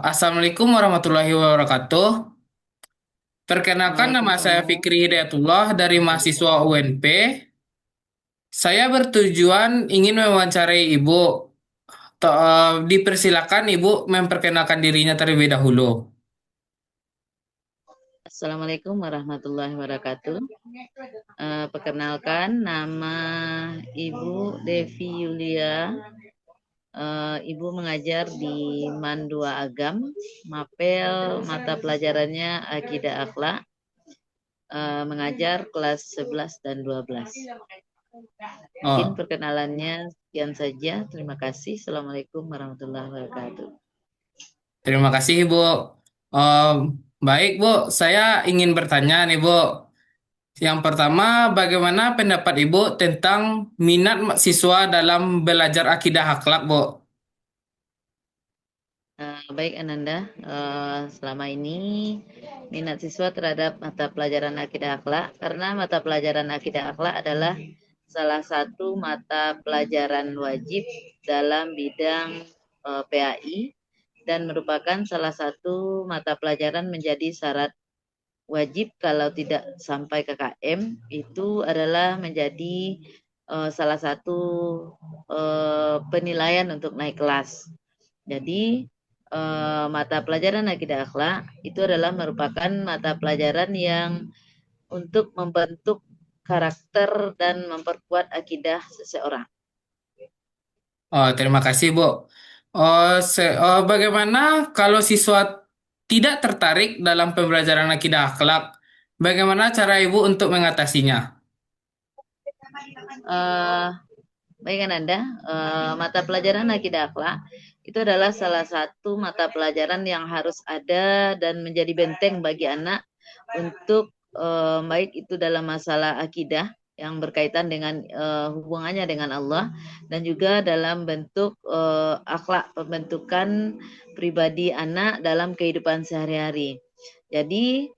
Assalamualaikum warahmatullahi wabarakatuh. Perkenalkan nama saya Waalaikumsalam. Fikri Hidayatullah dari mahasiswa UNP. Saya bertujuan ingin mewawancarai Ibu. Dipersilakan Ibu memperkenalkan dirinya terlebih dahulu. Assalamualaikum warahmatullahi wabarakatuh. Perkenalkan, nama Ibu Devi Yulia. Ibu mengajar di Mandua Agam, Mapel, mata pelajarannya Akidah Akhlak, mengajar kelas 11 dan 12. Mungkin Oh, perkenalannya sekian saja. Terima kasih. Assalamualaikum warahmatullahi wabarakatuh. terima kasih Ibu. Um, Baik Bu, saya ingin bertanya nih Bu. Yang pertama, bagaimana pendapat Ibu tentang minat siswa dalam belajar akidah akhlak Bu? Baik Ananda, selama ini minat siswa terhadap mata pelajaran akidah akhlak karena mata pelajaran akidah akhlak adalah salah satu mata pelajaran wajib dalam bidang PAI dan merupakan salah satu mata pelajaran menjadi syarat wajib kalau tidak sampai KKM itu adalah menjadi salah satu penilaian untuk naik kelas. Jadi mata pelajaran akidah akhlak itu adalah merupakan mata pelajaran yang untuk membentuk karakter dan memperkuat akidah seseorang. Oh, terima kasih, Bu. Bagaimana kalau siswa tidak tertarik dalam pembelajaran akidah akhlak? Bagaimana cara Ibu untuk mengatasinya? Eh, Baik Anda, mata pelajaran akidah akhlak itu adalah salah satu mata pelajaran yang harus ada dan menjadi benteng bagi anak untuk baik itu dalam masalah akidah yang berkaitan dengan hubungannya dengan Allah dan juga dalam bentuk akhlak pembentukan pribadi anak dalam kehidupan sehari-hari. Jadi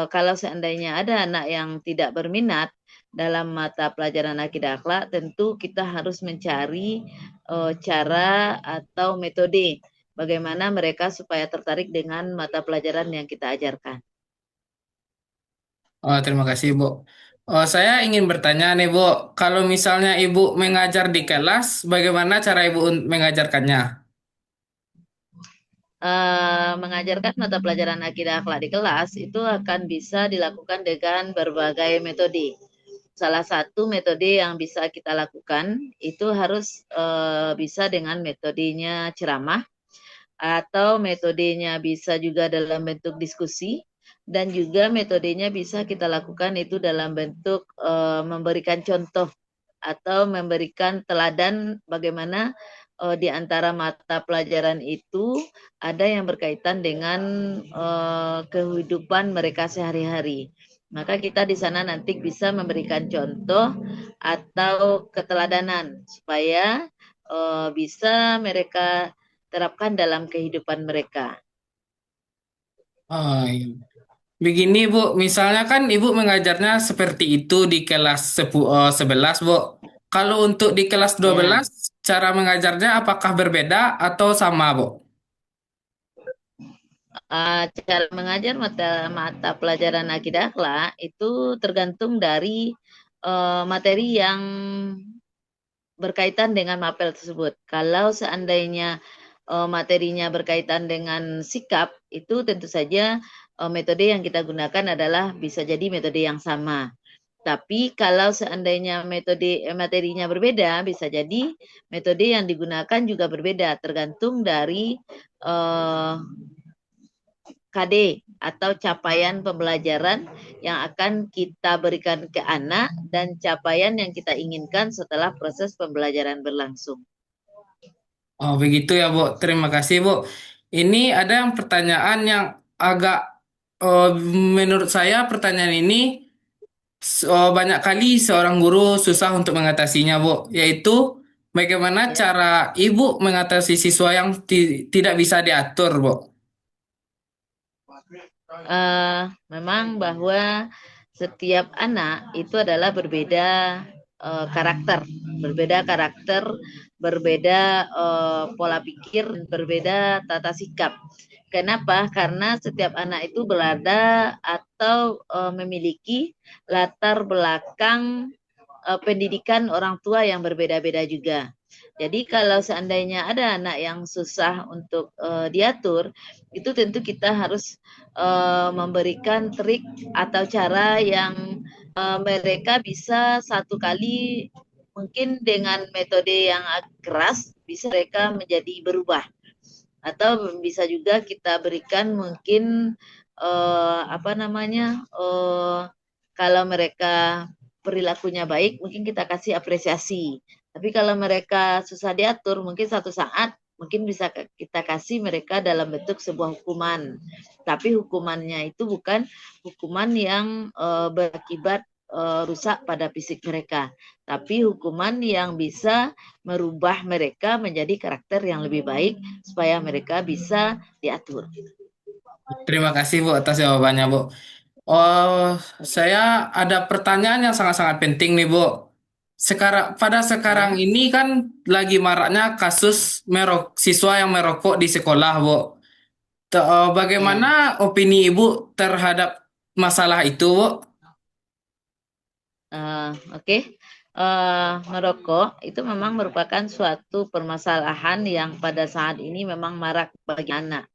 kalau seandainya ada anak yang tidak berminat dalam mata pelajaran akidah akhlak, tentu kita harus mencari cara atau metode bagaimana mereka supaya tertarik dengan mata pelajaran yang kita ajarkan. Oh, terima kasih, Bu. Saya ingin bertanya nih, Bu. Kalau misalnya Ibu mengajar di kelas, bagaimana cara Ibu mengajarkannya? Mengajarkan mata pelajaran akidah akhlak di kelas itu akan bisa dilakukan dengan berbagai metode. Salah satu metode yang bisa kita lakukan itu harus bisa dengan metodenya ceramah atau metodenya bisa juga dalam bentuk diskusi dan juga metodenya bisa kita lakukan itu dalam bentuk memberikan contoh atau memberikan teladan bagaimana di antara mata pelajaran itu ada yang berkaitan dengan kehidupan mereka sehari-hari. Maka kita di sana nanti bisa memberikan contoh atau keteladanan supaya bisa mereka terapkan dalam kehidupan mereka. Oh, iya. Begini, Bu. Misalnya kan Ibu mengajarnya seperti itu di kelas 11, Bu. Kalau untuk di kelas dua Ya, belas, cara mengajarnya apakah berbeda atau sama, Bu? cara mengajar mata mata pelajaran akidah akhlak itu tergantung dari materi yang berkaitan dengan mapel tersebut. Kalau seandainya materinya berkaitan dengan sikap, itu tentu saja metode yang kita gunakan adalah bisa jadi metode yang sama. Tapi kalau seandainya metode materinya berbeda, bisa jadi metode yang digunakan juga berbeda, tergantung dari eh, KD atau capaian pembelajaran yang akan kita berikan ke anak dan capaian yang kita inginkan setelah proses pembelajaran berlangsung. Oh, begitu ya, Bu. Terima kasih, Bu. Ini ada yang pertanyaan yang agak, eh, menurut saya pertanyaan ini banyak kali seorang guru susah untuk mengatasinya, Bu. Yaitu bagaimana Ya. cara ibu mengatasi siswa yang tidak bisa diatur, Bu. Memang bahwa setiap anak itu adalah berbeda karakter, berbeda karakter, berbeda pola pikir, berbeda tata sikap. Kenapa? Karena setiap anak itu berada atau memiliki latar belakang pendidikan orang tua yang berbeda-beda juga. Jadi kalau seandainya ada anak yang susah untuk diatur, itu tentu kita harus memberikan trik atau cara yang mereka bisa satu kali mungkin dengan metode yang keras bisa mereka menjadi berubah, atau bisa juga kita berikan mungkin apa namanya kalau mereka perilakunya baik mungkin kita kasih apresiasi, tapi kalau mereka susah diatur mungkin satu saat mungkin bisa kita kasih mereka dalam bentuk sebuah hukuman, tapi hukumannya itu bukan hukuman yang berakibat rusak pada fisik mereka, tapi hukuman yang bisa merubah mereka menjadi karakter yang lebih baik supaya mereka bisa diatur. Terima kasih Bu atas jawabannya Bu. Oh, saya ada pertanyaan yang sangat-sangat penting nih Bu. Pada sekarang Ya. ini kan lagi maraknya kasus siswa yang merokok di sekolah Bu. Bagaimana Ya. opini Ibu terhadap masalah itu Bu? Oke. Merokok itu memang merupakan suatu permasalahan yang pada saat ini memang marak bagi anak.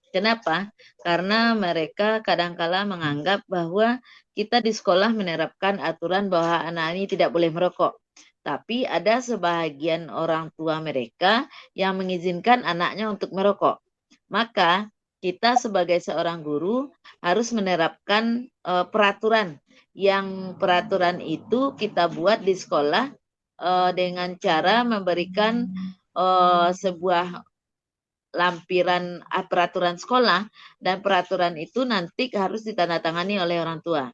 Kenapa? Karena mereka kadangkala menganggap bahwa kita di sekolah menerapkan aturan bahwa anak ini tidak boleh merokok. Tapi ada sebahagian orang tua mereka yang mengizinkan anaknya untuk merokok. Maka kita sebagai seorang guru harus menerapkan peraturan, yang peraturan itu kita buat di sekolah dengan cara memberikan sebuah lampiran peraturan sekolah, dan peraturan itu nanti harus ditandatangani oleh orang tua.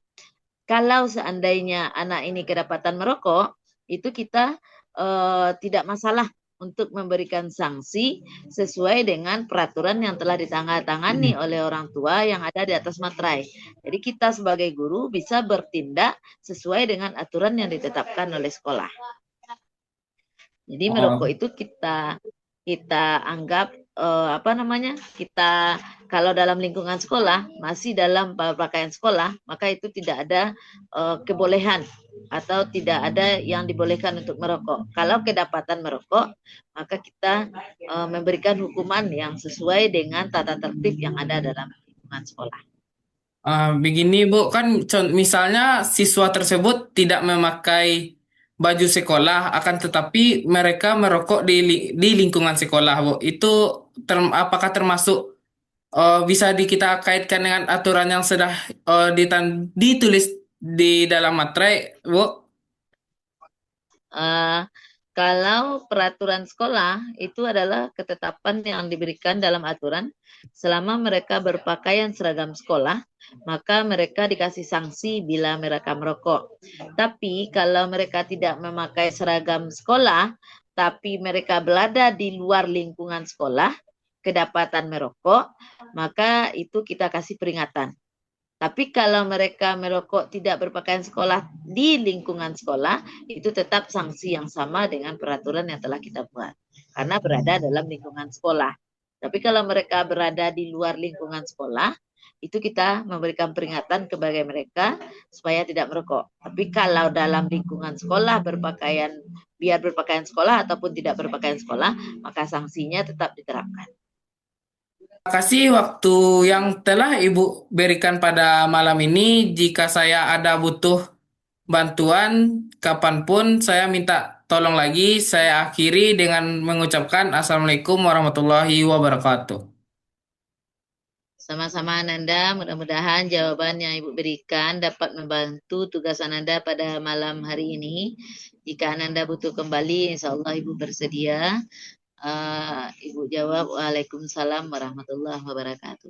Kalau seandainya anak ini kedapatan merokok, itu kita tidak masalah untuk memberikan sanksi sesuai dengan peraturan yang telah ditandatangani oleh orang tua yang ada di atas materai. Jadi kita sebagai guru bisa bertindak sesuai dengan aturan yang ditetapkan oleh sekolah. Jadi merokok Oh, itu kita kita anggap apa namanya? Kita kalau dalam lingkungan sekolah masih dalam pakaian sekolah, maka itu tidak ada kebolehan atau tidak ada yang dibolehkan untuk merokok. Kalau kedapatan merokok, maka kita memberikan hukuman yang sesuai dengan tata tertib yang ada dalam lingkungan sekolah. begini Bu, kan misalnya siswa tersebut tidak memakai baju sekolah, akan tetapi mereka merokok di lingkungan sekolah Bu. Itu apakah termasuk bisa kita kaitkan dengan aturan yang sudah ditulis di dalam materai, Bu? Eh, Kalau peraturan sekolah itu adalah ketetapan yang diberikan dalam aturan, selama mereka berpakaian seragam sekolah, maka mereka dikasih sanksi bila mereka merokok. Tapi kalau mereka tidak memakai seragam sekolah, tapi mereka berada di luar lingkungan sekolah, kedapatan merokok, maka itu kita kasih peringatan. Tapi kalau mereka merokok tidak berpakaian sekolah di lingkungan sekolah, itu tetap sanksi yang sama dengan peraturan yang telah kita buat. Karena berada dalam lingkungan sekolah. Tapi kalau mereka berada di luar lingkungan sekolah, itu kita memberikan peringatan kepada mereka supaya tidak merokok. Tapi kalau dalam lingkungan sekolah berpakaian, biar berpakaian sekolah ataupun tidak berpakaian sekolah, maka sanksinya tetap diterapkan. Terima kasih waktu yang telah Ibu berikan pada malam ini. Jika saya ada butuh bantuan kapanpun, saya minta tolong lagi. Saya akhiri dengan mengucapkan Assalamualaikum warahmatullahi wabarakatuh. Sama-sama Ananda, mudah-mudahan jawaban yang Ibu berikan dapat membantu tugas Ananda pada malam hari ini. Jika Ananda butuh kembali, insya Allah Ibu bersedia. Ibu jawab, Waalaikumsalam warahmatullahi wabarakatuh.